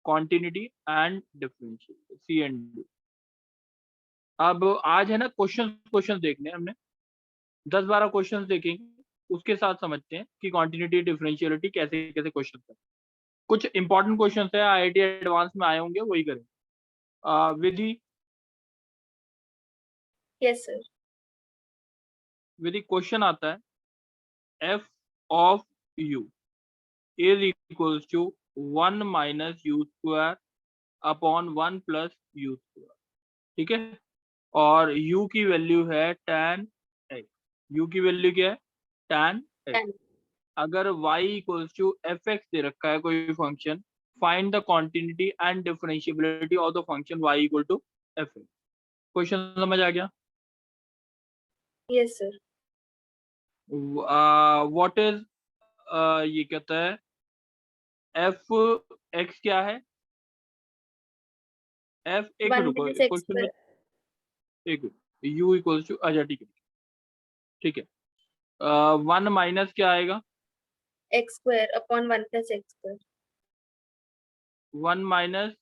Continuity and differential, C and D. अब आज है ना क्वेश्चन देखने हमने 10-12 क्वेश्चन देखेंगे, उसके साथ समझते हैं कि कॉन्टिन्यूटी डिफरेंशियलिटी कैसे कैसे क्वेश्चन है। कुछ इंपॉर्टेंट क्वेश्चन है आईआईटी एडवांस में आए होंगे, वही करें। Vidhi yes sir. Vidhi question आता है f of u is equals to 1 minus u square upon 1 plus u square, ठीक है। और u की वैल्यू है tan x, u की वैल्यू क्या है tan x। अगर y equals to F X दे रखा है कोई function, find the continuity and differentiability of the function y equal to F X. Question समझ आ गया? Yes sir. व्हाट इज ये कहता है एफ एक्स क्या है, एफ एक 1 मिनट रुको minus x क्वेश्चन में, square एक यू इक्वल्स टू, अच्छा ठीक है ठीक है। 1 माइनस क्या आएगा, x square upon 1 plus x square। 1 minus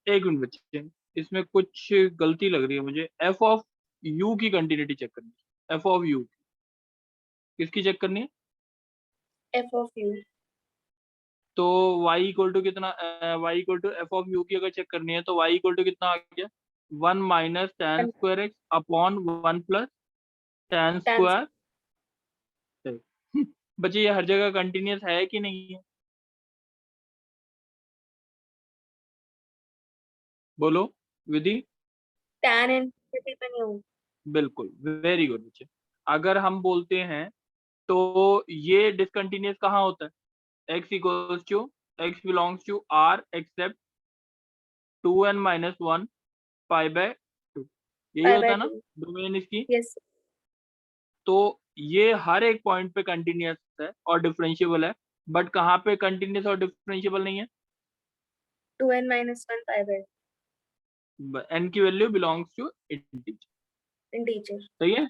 एक मिनट बच्चे, इसमें कुछ गलती लग रही है मुझे। एफ ऑफ यू की कंटिन्यूटी चेक करनी है, एफ ऑफ यू किसकी चेक करनी है? f of u। तो y इक्वल टू कितना, y equal to f of u की अगर चेक करनी है तो y इक्वल टू कितना आ गया, 1 minus tan square x upon 1 plus tan tan square. बच्चे ये हर जगह कंटिन्यूस है कि नहीं है, बोलो विधि। tan infinity पे नहीं होगा। बिल्कुल, वेरी गुड बच्चे। अगर हम बोलते हैं तो ये डिसकंटिन्यूस कहाँ होता है, x equals to x belongs to r except 2n minus 1 pi by 2, यही pi होता by है ना 2। डोमेन इसकी। यस। तो ये हर एक पॉइंट पे कंटिन्यूस है और डिफरेंशिएबल है, बट कहाँ पे कंटिन्यूस और डिफरेंशिएबल नहीं है, 2n minus 1 pi by n की value belongs to integer, integer। सही है।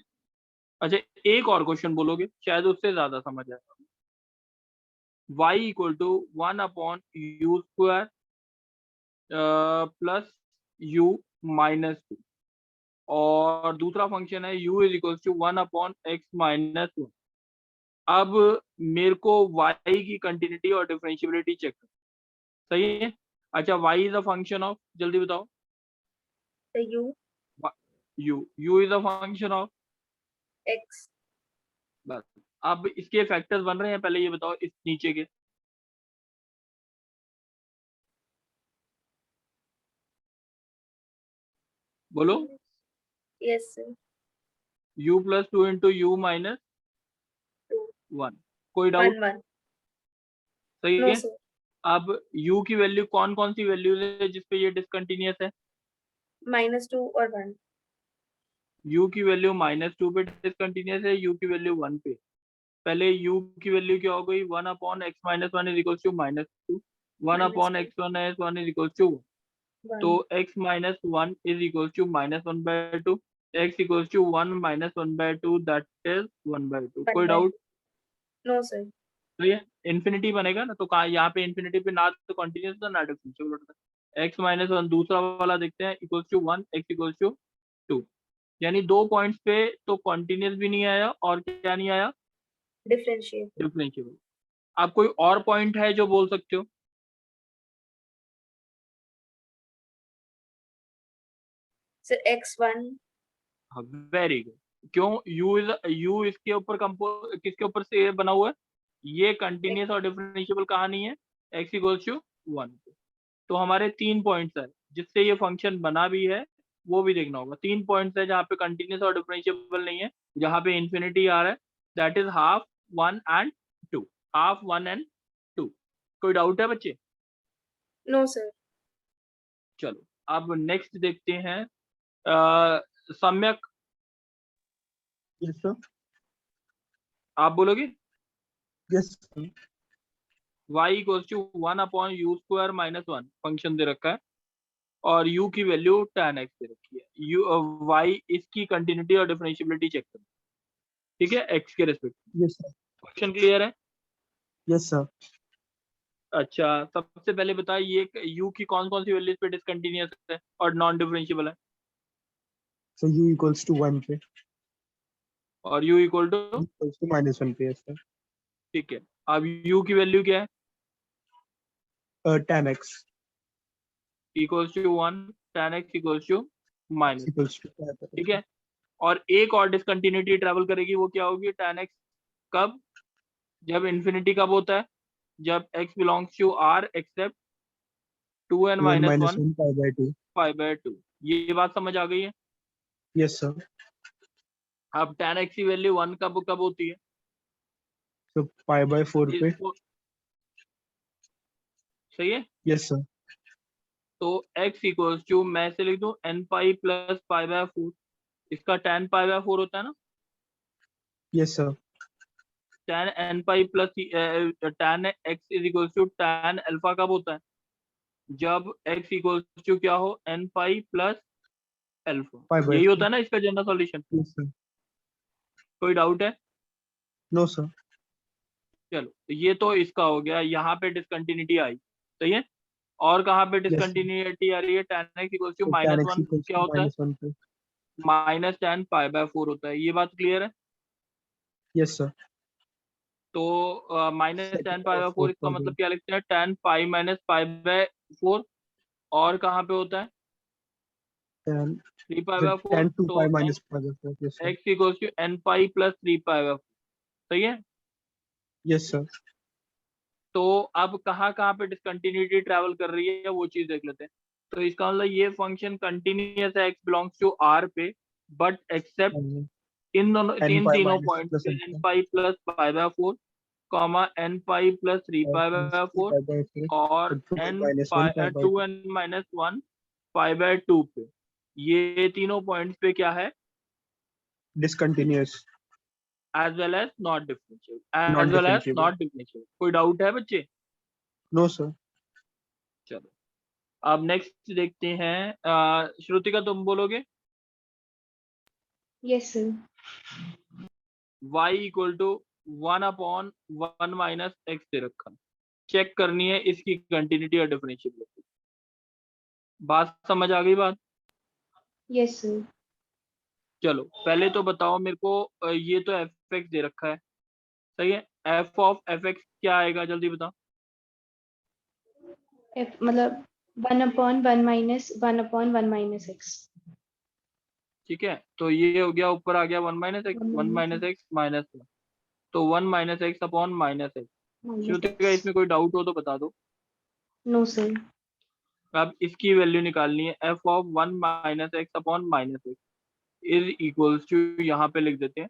अच्छा एक और क्वेश्चन बोलोगे शायद उससे ज्यादा समझ आएगा। y equal to 1 upon you square plus u minus 2, और दूसरा फंक्शन है u is equal to 1 upon x minus 1। अब मेरे को y की कंटिन्यूटी और डिफरेंशिएबिलिटी चेक कर, सही है। अच्छा y is a function of, जल्दी बताओ, तो u u is a function of x। बस। अब इसके फैक्टर्स बन रहे हैं, पहले ये बताओ इस नीचे के, बोलो। Yes sir. u plus 2 into you minus 2 1, कोई डाउट? 1 1। सही नो है। सर। अब u की वैल्यू कौन कौन सी वैल्यूज है जिसपे ये डिसकंटिन्यूस है, -2 और 1। u की वैल्यू -2 पे डिसकंटिन्यूस है, u की वैल्यू 1 पे। पहले u की वैल्यू क्या हो गई, 1 upon x minus 1 is equal to -2, 1 upon -2 x minus 1 is equal to 1। तो 1। x minus 1 is equal to -1/2, x equal to 1 minus 1/2 that is 1/2, 1 कोई by डाउट? No sir. तो ये इन्फिनिटी बनेगा ना, तो कहा यहाँ पे इन्फिनिटी पे ना तो कंटिन्यूस था ना डिफरेंशिएबल होता है। x माइनस 1 दूसरा वाला देखते हैं, equal to 1, x equal to 2, यानी दो पॉइंट्स पे तो कंटिन्यूस भी नहीं आया और क्या नहीं आया, डिफरेंशिएट। डिफरेंशिएबल। आप कोई और पॉइंट है जो बोल सकते हो? Sir x1। हाँ वेरी गुड। क्यों, u इसके ऊपर किसके ऊपर से बना हुआ है, ये कंटिन्यूस और डिफरेंशिएबल कहाँ नहीं है, x इक्वल्स टू 1। तो हमारे 3 पॉइंट्स है जिससे ये फंक्शन बना भी है, वो भी देखना होगा। 3 पॉइंट्स है जहाँ पे कंटिन्यूस और डिफरेंशिएबल नहीं है, जहाँ पे इन्फिनिटी आ रहा है, that is half 1 and 2, half 1 and 2। कोई डाउट है बच्चे? No sir. चलो अब नेक्स्ट देखते हैं, सम्यक, यस सर। आप बोलोगे yes sir. y equals to 1 upon you square minus 1 function दे रखा है, और u की वैल्यू tan x दे रखी है। y इसकी कंटिन्यूटी और डिफरेंशिएबिलिटी चेक करो, ठीक है, x के respect. Yes sir. Question clear है? Yes, sir. अच्छा, सबसे पहले बताइए ये u की कौन कौन सी वैल्यूज पे डिसकंटिन्यूअस है और नॉन डिफरेंशिएबल है, So u equals to 1 पे, और u equal to, u equals to -1 पे, yes, sir. ठीक है। अब u की वैल्यू क्या है, Tan x equals to 1, tan x equals to x minus, equals to pi by ठीक 4. है। और एक और डिसकंटिन्यूटी ट्रेवल करेगी, वो क्या होगी, tan x, कब, जब इन्फिनिटी कब होता है, जब x belongs to r except 2n 2n minus minus 1 1 pi by 2. Pi by 2। ये बात समझ आ गई है। Yes, sir. अब tan x की वैल्यू 1 कब कब होती है, So pi by 4 पे, इसको, सही है। yes, sir. तो x इक्वल्स टू, मैं इसे लिख दूं n pi plus pi by 4, इसका tan पाई बाय 4 होता है ना, Yes, sir. tan n pi plus tan x is equals to tan alpha कब होता है, जब x इक्वल्स टू क्या हो, n pi plus alpha, Pi by यही 4. होता है ना इसका जनरल सॉल्यूशन। Yes, sir. कोई डाउट है, No, sir. चलो तो ये तो इसका हो गया, यहाँ पे डिसकंटिन्यूटी आई, सही है। और कहाँ पे Yes, sir. डिसकंटिन्यूटी आ रही है, tan x equals to So tan minus x 1 equals क्या to होता है, -1 पे. माइनस tan पाई बाय 4 होता है, ये बात क्लियर है। Yes, sir. तो माइनस Second tan पाई power बाय 4 4 इसका pi मतलब by. क्या लिखते हैं, tan pi minus pi by 4, और कहाँ पे होता है Tan 3 pi the by 4, tan 2 तो pi minus pi by 4. Yes, sir. x equals to n pi plus 3 pi by 4, सही है। Yes, sir. तो अब कहाँ कहाँ पे डिसकंटिन्यूटी ट्रैवल कर रही है वो चीज देख लेते हैं। तो इसका मतलब ये फंक्शन कंटिन्यूअस है x बिलोंग्स टू r पे, बट एक्सेप्ट And इन दोनों n pi तीनों minus पॉइंट plus पे n alpha. Pi plus pi by 4, comma n pi plus 3 Or pi plus by 3 4, pi by 4. और Or 2n n minus 1 pi pi by 2. 2n minus 1 pi by 2 पे, ये तीनों points पे क्या है, Discontinuous. As well as not differential, as well as Non-differentiable. Not differential. कोई doubt है बच्चे, No, sir. चलो अब नेक्स्ट देखते हैं। श्रुतिका तुम बोलोगे, Yes, sir. y equal to 1 upon 1 minus X दे रखा है, चेक करनी है इसकी कंटिन्यूटी और डिफरेंशियबिलिटी। बात समझ आ गई बात, Yes, sir. चलो पहले तो बताओ मेरे को, ये तो एफ एक्स दे रखा है, सही है। एफ ऑफ एफ एक्स क्या आएगा, जल्दी बताओ। F मतलब 1/1 minus 1/1 minus x. ठीक है, तो ये हो गया, ऊपर आ गया 1 minus x, 1 1 minus minus x minus 1, तो 1 minus x upon minus x. minus Shrutika x. इसमें कोई डाउट हो तो बता दो। No, sir. अब इसकी वैल्यू निकालनी है, f of 1 minus x upon minus x is equals to, यहाँ पे लिख देते हैं,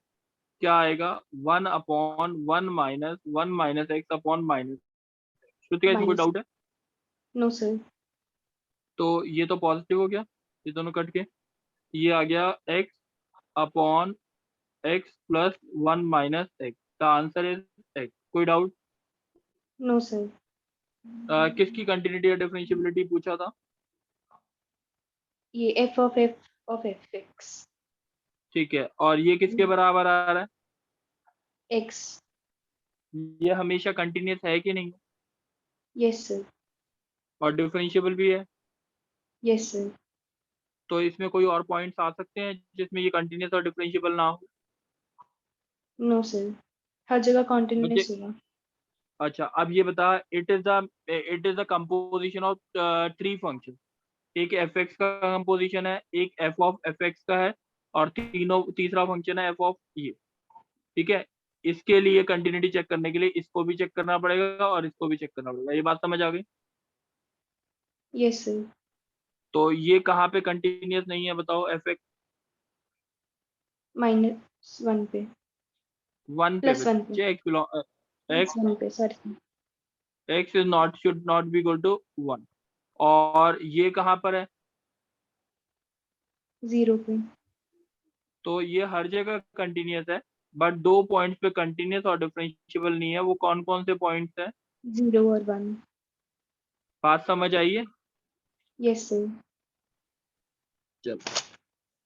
क्या आएगा, 1 upon 1 minus 1 minus x upon minus. Shrutika इसमें कोई Minus. डाउट है, No, sir. तो ये तो पॉजिटिव हो गया, ये दोनों कट के, ये आ गया x upon x plus 1 minus x, the answer is x। कोई डाउट, No, sir. किसकी कंटिन्यूटी या डिफरेंशियबिलिटी पूछा था, ये f of fx. ठीक है, और ये किसके बराबर आ रहा X. है, ये हमेशा कंटिन्यूस है कि नहीं, Yes, sir. और डिफरेंशियबल भी है, Yes, sir. तो इसमें कोई और पॉइंट्स आ सकते हैं जिसमें ये कंटिन्यूस और डिफरेंशियबल ना हो। No, sir. हर जगह बच्चे, continuous होगा. अच्छा अब ये बता, it is the composition of 3 function, एक एफ एक्स का कंपोजिशन है, एक एफ ऑफ एफ एक्स का है, और तीसरा फंक्शन है एफ ऑफ ये, ठीक है। इसके लिए कंटिन्यूटी चेक करने के लिए इसको भी चेक करना पड़ेगा और इसको भी चेक करना पड़ेगा, ये बात समझ आ गई। Yes, sir. तो ये कहाँ पे कंटिन्यूस नहीं है बताओ, एफ एक्स -1 पे. 1 पे +1 पे. बच्चे, एक्स +1 पे. Sorry. X is not, should not be equal to 1, और ये कहाँ पर है, 0 पे. तो ये हर जगह कंटिन्यूस है, बट 2 पॉइंट्स पे कंटिन्यूस और डिफरेंशियबल नहीं है, वो कौन कौन से पॉइंट्स हैं, 0 और 1. बात समझ आई है। Yes, sir. चलो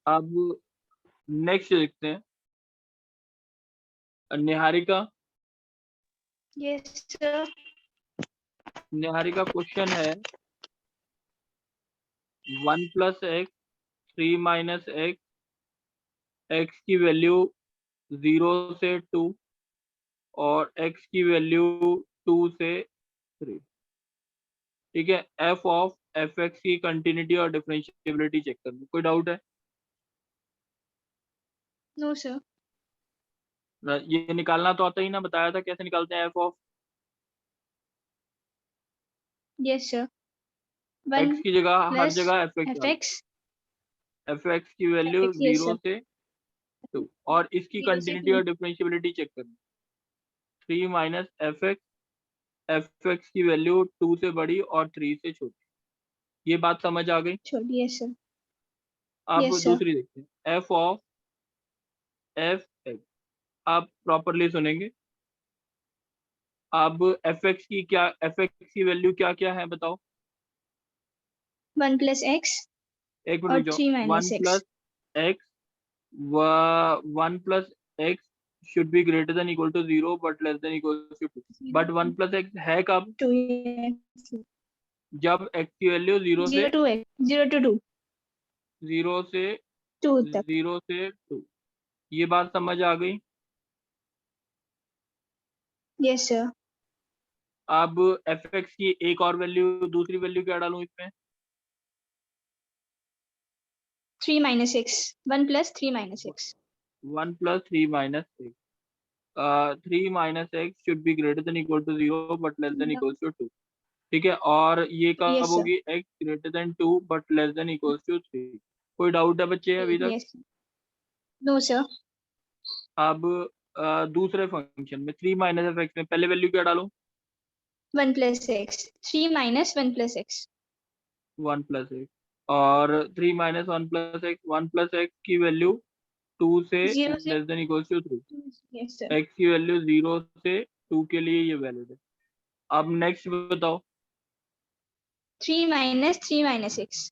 अब नेक्स्ट देखते हैं, Niharika Yes, sir. Niharika question है 1 plus x 3 minus x, x की वैल्यू 0 से 2 और एक्स की वैल्यू 2 से 3। ठीक है, एफ ऑफ एफ एक्स की कंटिन्यूटी और डिफरेंशिएबिलिटी चेक करनी। कोई डाउट है? No, sir. ये निकालना तो आता ही ना, बताया था कैसे निकालते हैं F of Yes, sir. X 1 की जगह, हर plus जगह एफ एक्स डालो। fx, एफ एक्स की वैल्यू fx, yes, 0 sir. से 2 और इसकी 0 से कंटिन्यूटी 2. और डिफरेंशिएबिलिटी चेक करनी। 3 माइनस एफ एक्स की वैल्यू 2 से बड़ी और 3 से छोटी। ये बात समझ आ गई? Sorry, yes, sir. अब Yes, sir. दूसरी देखते हैं, एफ ऑफ एफ एक्स। आप प्रॉपरली सुनेंगे। अब एफ एक्स की क्या, एफ एक्स की वैल्यू क्या क्या है बताओ? 1 plus x एक मिनट और रुक जाओ। 3 one minus x. Plus x, 1 plus x should be greater than equal to 0 but less than equal to 2। But 1 plus x है कब? 2 x. जब एक्स की वैल्यू 0 से 0 to x. 0 to 2. 0 से 2 तक. 0 से 2। ये बात समझ आ गई? Yes, sir. अब एफ एक्स की एक और वैल्यू, दूसरी वैल्यू क्या डालूं इसमें? 3 minus x. 1 plus 3 minus x. 1 plus 3 minus x, 3 minus x should be greater than equal to 0 but less than equal to 2। ठीक है, और ये कब Yes, sir. होगी? X greater than 2 but less than equal to 3। कोई doubt है बच्चे अभी तक? Yes. No, sir. अब दूसरे फंक्शन में 3 माइनस एफ एक्स में पहले वैल्यू क्या डालूं? 1 plus x. 3 minus 1 plus x. 1 plus x, और 3 minus 1 plus x, 1 plus x की वैल्यू 2 से 0 से less than equal to 3। 2. Yes, sir. X की वैल्यू 0 से 2 के लिए ये वैलिड है। अब नेक्स्ट बताओ। 3 minus 3 minus x.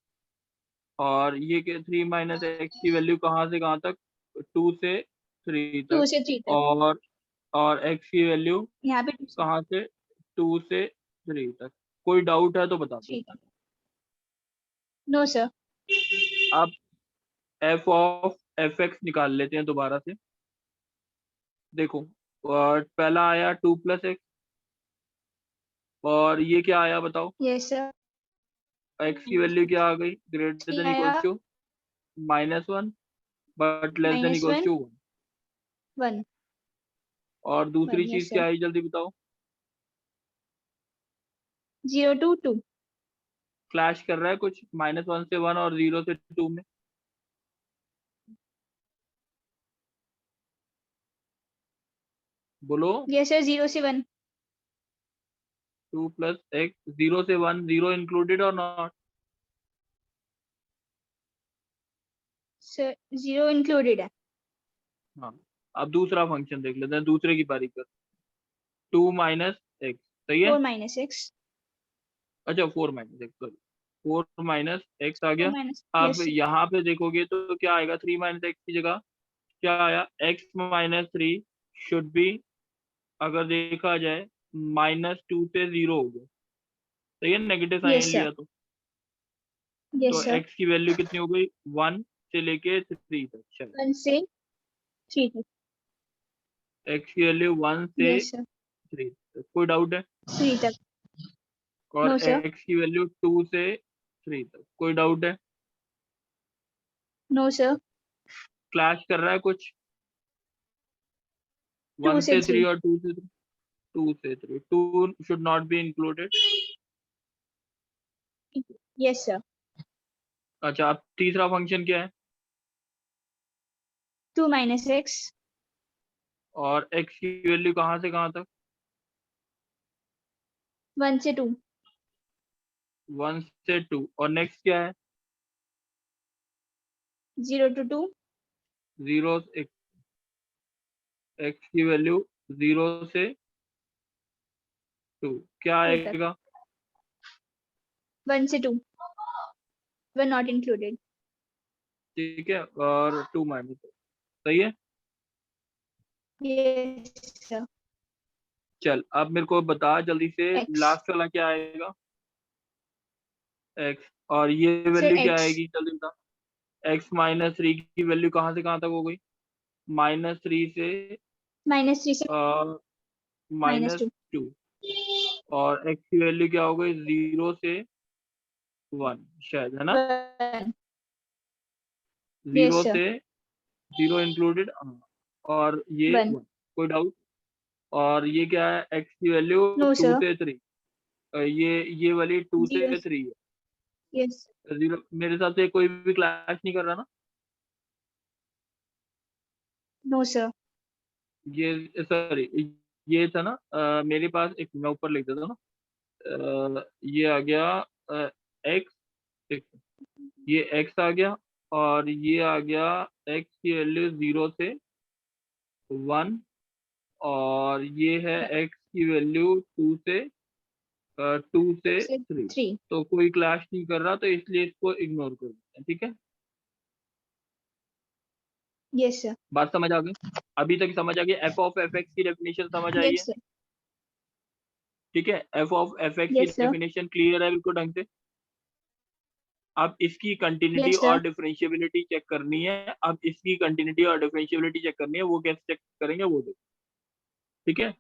और ये 3 माइनस एक्स की वैल्यू कहाँ से कहाँ तक? 2 से 3 2 तक। से 3 तक. और एक्स की वैल्यू यहाँ पे 2 से कहाँ से? 2 से 3 तक। कोई डाउट है तो बता दो। 3 तक. No, sir. अब एफ ऑफ एफ एक्स निकाल लेते हैं दोबारा से। देखो, और पहला आया 2 प्लस एक्स, और ये क्या आया बताओ? Yes, sir. एक्स की वैल्यू क्या आ गई? ग्रेटर 3 देन आया. Equal to -1 but less than -1. Equal to 1। 1. और दूसरी 1. चीज Yes, क्या sir. आई जल्दी बताओ? 0 to 2. क्लैश कर रहा है कुछ -1 से 1 और 0 से 2 में? बोलो। Yes, sir. 0 से 1. 2 प्लस एक्स 0 से 1, 0 इंक्लूडेड और नॉट? Sir, 0 included है. हाँ, अब दूसरा फंक्शन देख लेते हैं, दूसरे की बारी पर। 2 माइनस एक्स, सही है? 4 minus x. अच्छा, 4 minus X, sorry, 4 minus X आ 4 गया। minus. अब Yes, sir. यहाँ पे देखोगे तो क्या आएगा? 3 माइनस एक्स की जगह क्या आया? एक्स माइनस 3 शुड बी, अगर देखा जाए, -2 से 0 हो गया। सही है, नेगेटिव साइन Yes, sir. लिया तो Yes, sir. एक्स की वैल्यू कितनी हो गई? 1 से लेके 3 तक। चलो, 1 से 3 तक. एक्स की वैल्यू 1 से Yes, sir. 3 तक। कोई डाउट है? 3 तक. और No, sir. एक्स की वैल्यू 2 से 3 तक। कोई डाउट है? No, sir. क्लैश कर रहा है कुछ? 2 1 से से 3 3. और 2 से 3? 2 से 3, 2 should not be included. Yes, sir. अच्छा, अब तीसरा फंक्शन क्या है? 2 minus x. और एक्स की वैल्यू कहाँ से कहाँ तक? 1 से 2. 1 से 2। और नेक्स्ट क्या है? 0 to 2. 0, एक्स की वैल्यू 0 से 2 क्या 2 तक. आएगा? 1 से 2. 1 not included. ठीक है, और 2 माइनस, सही है। Yes, sir. चल अब मेरे को बता जल्दी से X. लास्ट वाला क्या आएगा, x, और ये वैल्यू क्या X. आएगी जल्दी बता। x माइनस 3 की वैल्यू कहाँ से कहाँ तक हो गई, -3 से -3 से -2, -2. और x की वैल्यू क्या हो गई 0 से 1 शायद, है ना, 1. 0 Yes, sir. से 0 इंक्लूडेड, और ये 1. 1, कोई डाउट। और ये क्या है, x की वैल्यू No, 2 sir. से 3, ये वाली 2 से 0. 3 है, Yes. 0 मेरे साथ से कोई भी क्लैश नहीं कर रहा ना, No, sir. ये सॉरी ये था ना, मेरे पास एक, मैं ऊपर लिख देता हूँ ना, ये आ गया x, ये x आ गया, और ये आ गया x की वैल्यू 0 से 1, और ये है x की वैल्यू 2 से 3, 3. तो कोई क्लैश नहीं कर रहा, तो इसलिए इसको इग्नोर कर देते हैं, ठीक है। Yes, sir. बात समझ आ गई, अभी तक समझ आ गई, एफ ऑफ एफ एक्स की डेफिनेशन समझ आई है, Yes, sir. ठीक है, एफ ऑफ एफ एक्स की Yes, sir. डेफिनेशन क्लियर है बिल्कुल ढंग से। अब इसकी कंटिन्यूटी Yes, sir. और डिफरेंशिएबिलिटी चेक करनी है, अब इसकी कंटिन्यूटी और डिफरेंशिएबिलिटी चेक करनी है, वो कैसे चेक करेंगे वो देखो, ठीक है।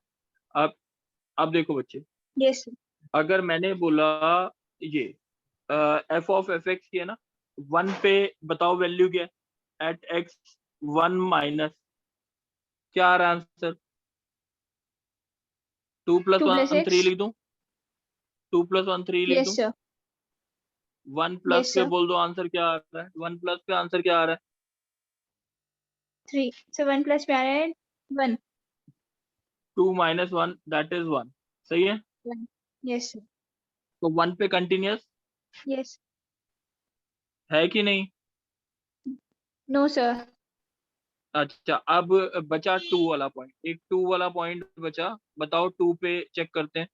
अब देखो बच्चे, Yes, sir. अगर मैंने बोला ये एफ ऑफ एफ एक्स की है ना, 1 पे बताओ वैल्यू क्या है, एट एक्स 1 माइनस, क्या आ रहा है आंसर, 2 प्लस 2 plus 1 3 x. लिख दूं, 2 प्लस 1 3 लिख दूं, Yes, sir. 1 प्लस Yes, पे sir. बोल दो आंसर क्या आ रहा है, 1 प्लस पे आंसर क्या आ रहा है, 3. So 1 plus पे आ रहा है 1. 2 माइनस 1 दैट इज 1, सही है। 1. Yes, sir. तो 1 पे कंटिन्यूअस Yes. है कि नहीं, No, sir. अच्छा अब बचा 2 वाला पॉइंट, एक 2 वाला पॉइंट बचा, बताओ 2 पे चेक करते हैं,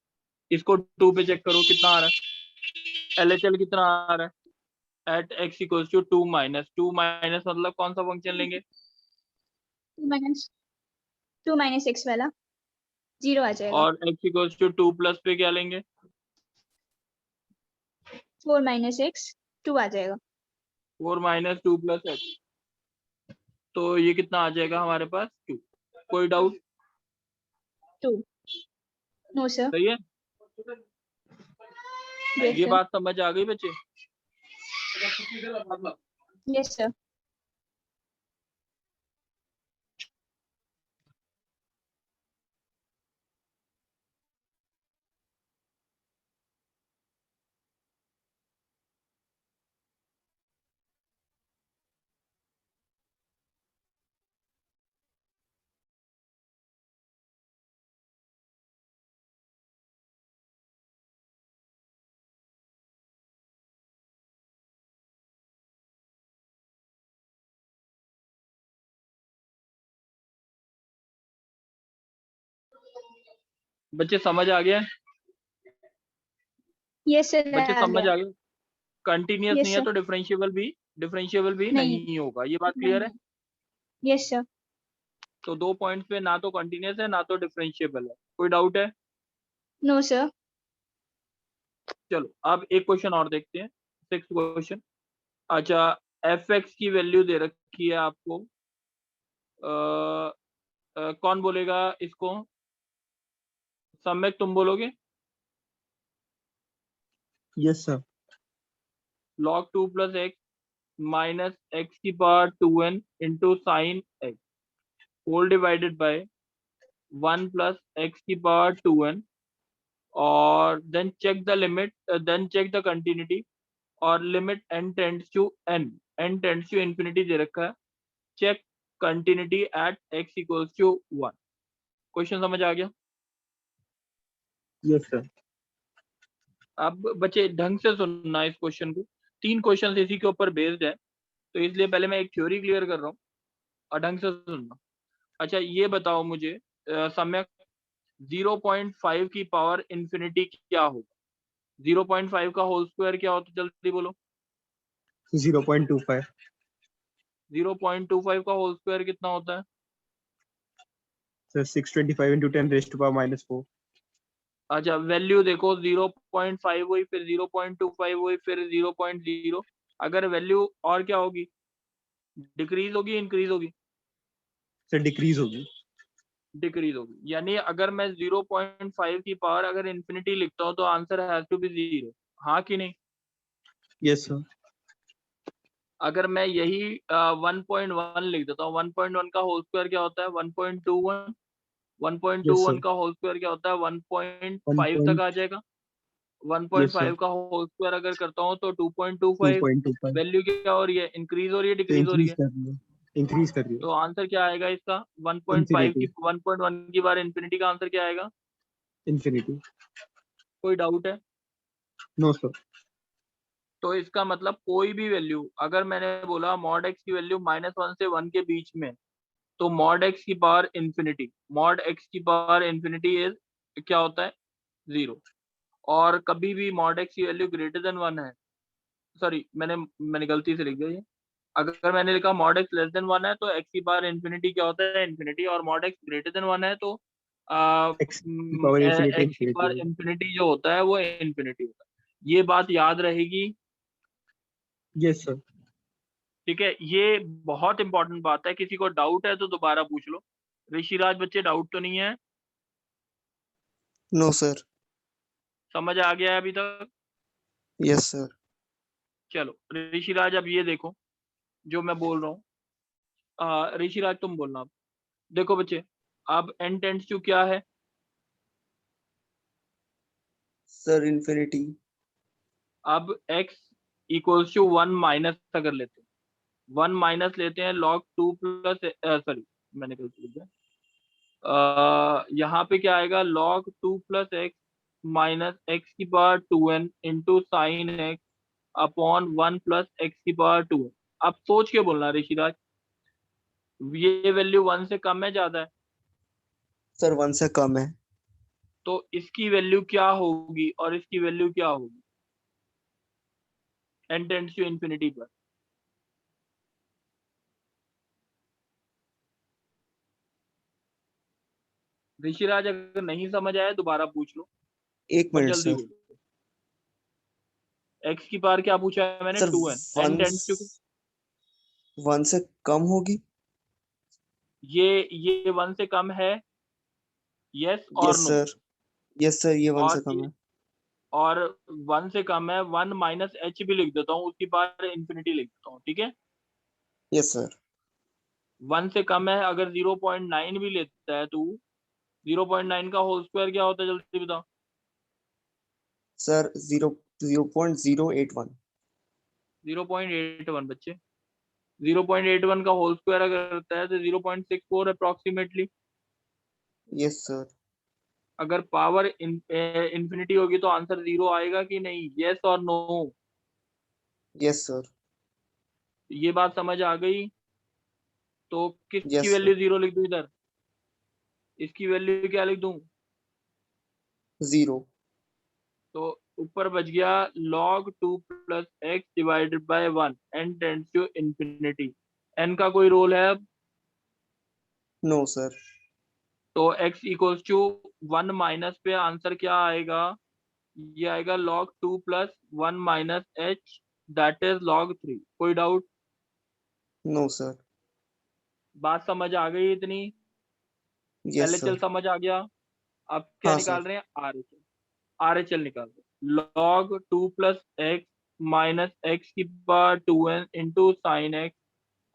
इसको 2 पे चेक करो कितना आ रहा है, LHL कितना आ रहा है, at x equals to 2 minus, 2 minus मतलब कौन सा फंक्शन लेंगे, 2 minus x वाला 0 आ जाएगा. और एक्स इक्वल्स टू 2 प्लस पे क्या लेंगे, 4 minus x 2 आ जाएगा. 4 माइनस 2 प्लस एक्स, तो ये कितना आ जाएगा हमारे पास 2, कोई डाउट, 2. No, sir. सही है, Yes, ये sir. बात समझ आ गई बच्चे। Yes, sir. बच्चे समझ आ गया, Yes, sir. बच्चे आ समझ गया. आ गया, कंटिन्यूअस Yes, नहीं है sir. तो डिफरेंशिएबल भी नहीं. नहीं होगा, ये बात क्लियर है। नहीं. Yes, sir. तो 2 पॉइंट्स पे ना तो कंटिन्यूअस है ना तो डिफरेंशिएबल है, कोई डाउट है, No, sir. चलो अब एक क्वेश्चन और देखते हैं, 6th क्वेश्चन। अच्छा, एफ एक्स की वैल्यू दे रखी है आपको, कौन बोलेगा इसको, सम्यक तुम बोलोगे, Yes, sir. log 2 plus X minus X की power 2n into sine X whole divided by 1 plus x की पावर 2n, और then check the limit, then check the continuity, और limit n tends to infinity दे रखा है, check continuity at x equals to 1। Question समझ आ गया, Yes, sir. अब बच्चे ढंग से सुनना इस क्वेश्चन को, 3 क्वेश्चन इसी के ऊपर बेस्ड है, तो इसलिए पहले मैं एक थ्योरी क्लियर कर रहा हूँ और ढंग से सुनना। अच्छा ये बताओ मुझे, सम्यक 0.5 की पावर इंफिनिटी क्या होगा, 0.5 का होल स्क्वायर क्या होता है, जल्दी बोलो, 0.25. 0.25 का होल स्क्वायर कितना होता है, So 625 into 10 raised to power -4. अच्छा वैल्यू देखो 0.5 हुई, फिर 0.25 हुई, फिर 0.0। अगर वैल्यू और क्या होगी, डिक्रीज होगी इंक्रीज होगी? सर डिक्रीज होगी। डिक्रीज होगी। यानी अगर मैं 0.5 की पावर अगर इन्फिनिटी लिखता हूँ तो आंसर हैज टू बी 0, हाँ कि नहीं? Yes sir. अगर मैं यही 1.1 लिख देता हूँ, 1.1 का होल स्क्वायर क्या होता है? 1.21। Yes 1.21 sir. का होल स्क्वायर क्या होता है? 1.5 तक आ 1.2 जाएगा। 1.5 का होल स्क्वायर अगर करता हूँ तो 2.25। 2.25 वैल्यू क्या हो रही है, इंक्रीज हो रही है तो डिक्रीज हो रही इंक्रीज है? कर रही है, इंक्रीज कर रही तो है। आंसर क्या आएगा इसका? 1.5 की इंफिनिटी। 1.1 की बार इन्फिनिटी का आंसर क्या आएगा? इंफिनिटी। कोई डाउट है? No sir. तो इसका मतलब कोई भी वैल्यू, अगर मैंने बोला मॉड एक्स की वैल्यू -1 से 1 के बीच में, तो मॉड एक्स की पावर इन्फिनिटी, मॉड एक्स की पावर इन्फिनिटी इज क्या होता है? 0। और कभी भी मॉड एक्स की वैल्यू ग्रेटर देन 1 है, सॉरी मैंने मैंने गलती से लिख दिया ये। अगर मैंने लिखा मॉड एक्स लेस देन 1 है तो एक्स की पावर इन्फिनिटी क्या होता है? इन्फिनिटी। और मॉड एक्स ग्रेटर देन 1 है तो एक्स की पावर इंफिनिटी एक्स की इंफिनिटी पावर होगी। इन्फिनिटी जो होता है वो इन्फिनिटी होता है। ये बात याद रहेगी। Yes sir. ठीक है, ये बहुत इंपॉर्टेंट बात है। किसी को डाउट है तो दोबारा पूछ लो। ऋषिराज बच्चे डाउट तो नहीं है? No sir. समझ आ गया है अभी तक? Yes sir. चलो ऋषिराज अब ये देखो जो मैं बोल रहा हूँ। ऋषिराज तुम बोलना अब। देखो बच्चे, अब n टेंड्स टू क्या है? Sir infinity. अब x इक्वल्स टू 1 माइनस अगर लेते हैं, 1 माइनस लेते हैं log 2 प्लस, सॉरी मैंने गलती लिख दिया। यहाँ पे क्या आएगा? log 2 plus X minus X की power 2n into sine x upon 1 plus x की पावर 2n। अब सोच के बोलना ऋषिराज, ये वैल्यू 1 से कम है ज्यादा है? सर 1 से कम है। तो इसकी वैल्यू क्या होगी और इसकी वैल्यू क्या होगी n टेंड्स टू इन्फिनिटी पर? ऋषिराज अगर नहीं समझ आया दोबारा पूछ लो, एक पर मिनट जल्दी सर। बोलो। एक्स की पावर क्या पूछा है मैंने? Sir 2n। n one tends to, 1 से कम होगी। ये 1 से कम है? यस और yes no? Sir. Yes sir, ये 1 से और कम है। और 1 से कम है, 1 माइनस एच भी लिख देता हूँ, उसकी पावर इन्फिनिटी लिख देता हूँ, ठीक है? Yes sir. 1 से कम है, अगर 0.9 भी लेता है तू, 0.9 का होल स्क्वायर क्या होता है जल्दी बता? सर 0.081। 0.81 बच्चे। 0.81 का होल स्क्वायर अगर करता है तो 0.64 अप्रोक्सीमेटली। Yes sir. अगर पावर इन्फिनिटी होगी तो आंसर 0 आएगा कि नहीं? यस और नो? Yes sir. ये बात समझ आ गई? तो किसकी यस वैल्यू सर। 0 लिख दूं इधर? इसकी वैल्यू क्या लिख दूं? 0। तो ऊपर बच गया log 2 plus x divided by 1 n tends to infinity. n का कोई रोल है अब? No sir. तो x इक्वल्स टू 1 माइनस पे आंसर क्या आएगा? ये आएगा log 2 plus 1 minus h, that is log 3। कोई डाउट? No sir. बात समझ आ गई इतनी? Yes LHL sir. समझ आ गया? अब क्या हाँ निकाल सर। रहे हैं? RHL। RHL निकाल रहे हैं। log 2 plus X minus X की power 2n into sine x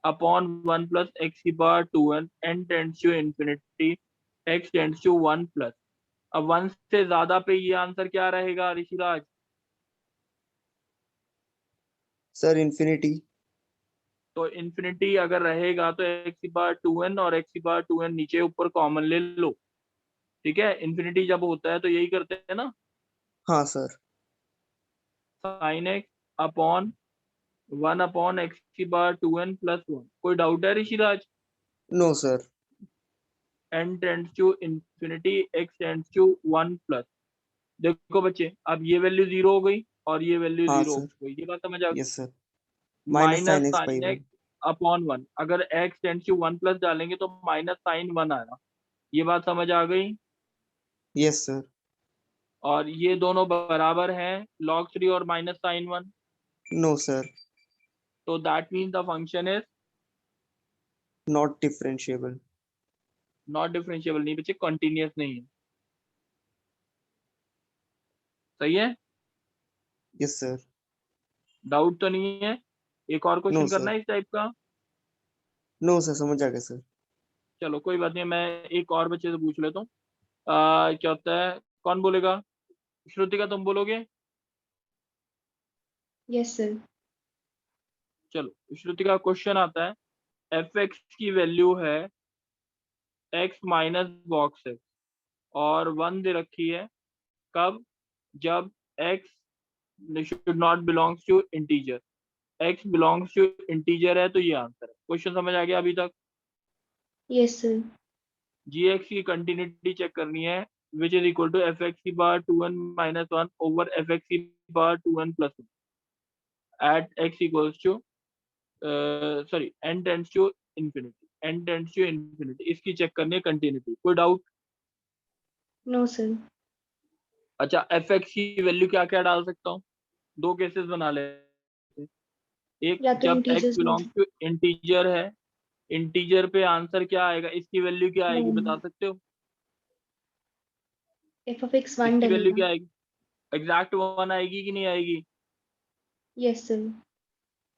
upon 1 plus x की power 2n n tends to infinity x tends to 1 plus. अब 1 से ज्यादा पे ये आंसर क्या रहेगा ऋषिराज? Sir infinity. तो इन्फिनिटी अगर रहेगा तो x की पावर 2n और x की पावर 2n नीचे ऊपर कॉमन ले लो। ठीक है, इन्फिनिटी जब होता है तो यही करते हैं ना, हाँ sir. Sine x upon 1 upon x की पावर 2n प्लस 1। कोई डाउट है Rishiraj? No sir. n tends to infinity x tends to 1 plus. देखो बच्चे, अब ये वैल्यू 0 हो गई और ये वैल्यू हाँ 0 हो सर। गई, ये बात समझ आ गई? Yes sir. Minus minus sine x by sine 1। X upon 1, अगर x टेंड्स टू 1 प्लस डालेंगे तो माइनस साइन 1 आया। ये बात समझ आ गई? Yes sir. और ये दोनों बराबर हैं log 3 और minus sin 1, No, sir. तो that means the function is Not differentiable. not differentiable, नहीं बच्चे, continuous नहीं है। सही है, Yes, sir. डाउट तो नहीं है? एक और No, क्वेश्चन sir. करना है इस टाइप का? No, sir. समझ आ गया सर। चलो कोई बात नहीं, मैं एक और बच्चे से पूछ लेता हूँ। क्या होता है, कौन बोलेगा? श्रुतिका तुम बोलोगे? Yes, sir. चलो श्रुतिका, क्वेश्चन आता है एफ एक्स की वैल्यू है एक्स माइनस बॉक्स एक्स और 1 दे रखी है, कब? जब x should not belongs to integer, x belongs to integer है, तो ये आंसर है। क्वेश्चन समझ आ गया अभी तक? Yes, sir. gx की कंटिन्यूटी चेक करनी है, which is equal to F x की power 2n minus 1 over F x की power 2n plus 1 at x equals to sorry n tends to infinity, n tends to infinity, इसकी check करनी है continuity. कोई doubt? No, sir. अच्छा, F x की value क्या क्या डाल सकता हूँ? दो केसेस बना ले, एक या तो जब x integers में बिलोंग्स टू इंटीजर है, इंटीजर पे आंसर क्या आएगा, इसकी वैल्यू क्या आएगी, One. बता सकते हो? f of x 1 इसकी वैल्यू डलेगा। क्या आएगी? एग्जैक्ट 1 आएगी कि नहीं आएगी? Yes, sir.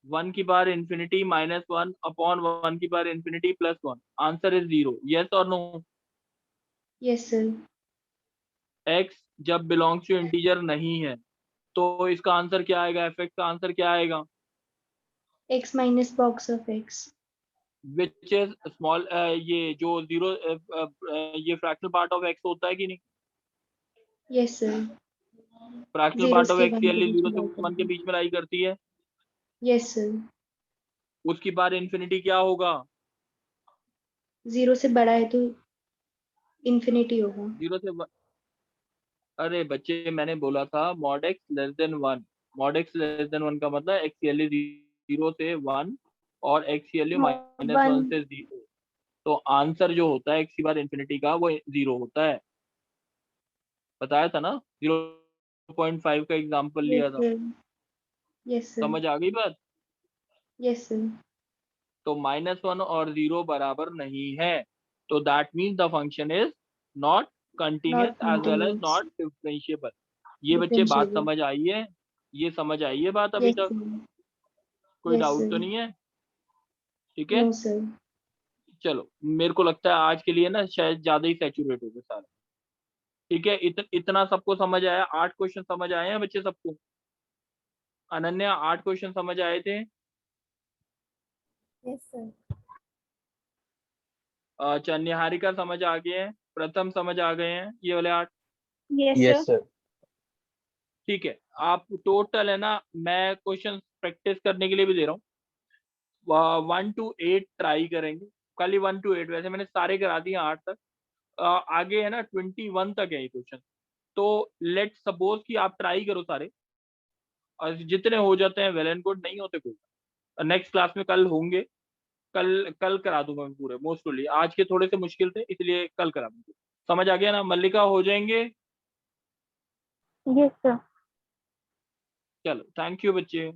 1 की पावर इंफिनिटी माइनस 1 अपॉन 1 की power infinity plus 1, answer is 0। Yes और नो? Yes, sir. x जब बिलोंग्स टू इंटीजर नहीं है तो इसका आंसर क्या आएगा, एफ एक्स का आंसर क्या आएगा? x minus box of x. Which is small, ये जो जीरो, ये फ्रैक्शनल पार्ट ऑफ x होता है कि नहीं? Yes, sir. Fractional zero part of से x 1 की के वैल्यू बीच 0 में से लाई 1 के करती बीच में लाई करती है, है। Yes, sir. उसकी पावर इंफिनिटी क्या होगा? 0 से बड़ा है तो इंफिनिटी होगा। 0 से अरे बच्चे, मैंने बोला था mod x less than 1, mod x less than 1 का मतलब एक्स की वैल्यू 0 से 1 और एक्स की वैल्यू माइनस 1 1 से 0, तो आंसर जो होता है एक्स की बार इंफिनिटी का वो 0 होता है। बताया था ना, 0.5 का एग्जांपल लिया yes था। sir, yes sir, समझ आ गई बात? yes sir, तो -1 और 0 बराबर नहीं है, तो that means the function is not continuous not as well as continuous, not differentiable. ये बच्चे बात differentiable, समझ आई है? ये समझ आई है बात अभी yes तक? sir, कोई yes डाउट sir, तो नहीं है? ठीक है, no sir, चलो मेरे को लगता है आज के लिए ना शायद ज्यादा ही सैचुरेट हो गए सारे। ठीक है, इतना सबको समझ आया? 8 क्वेश्चन समझ आए हैं बच्चे सबको? अनन्या, 8 क्वेश्चन समझ आए थे? Yes, sir. अच्छा, निहारिका समझ आ गए हैं, प्रथम समझ आ गए हैं, ये वाले 8? Yes, Yes, sir. sir. ठीक है, आप टोटल है ना, मैं क्वेश्चन प्रैक्टिस करने के लिए भी दे रहा हूँ, 1 to 8 ट्राई करेंगे, खाली 1 to 8, वैसे मैंने सारे करा दिए 8 तक, आगे है ना 21 तक है ये क्वेश्चन। तो लेट सपोज कि आप ट्राई करो सारे, और जितने हो जाते हैं वेल एंड गुड, नहीं होते कोई नेक्स्ट क्लास में कल होंगे, कल कल करा दूंगा मैं पूरे, मोस्टली आज के थोड़े से मुश्किल थे इसलिए कल करा दूंगा। समझ आ गया ना? मल्लिका, हो जाएंगे? Yes, sir. चलो, थैंक यू बच्चे।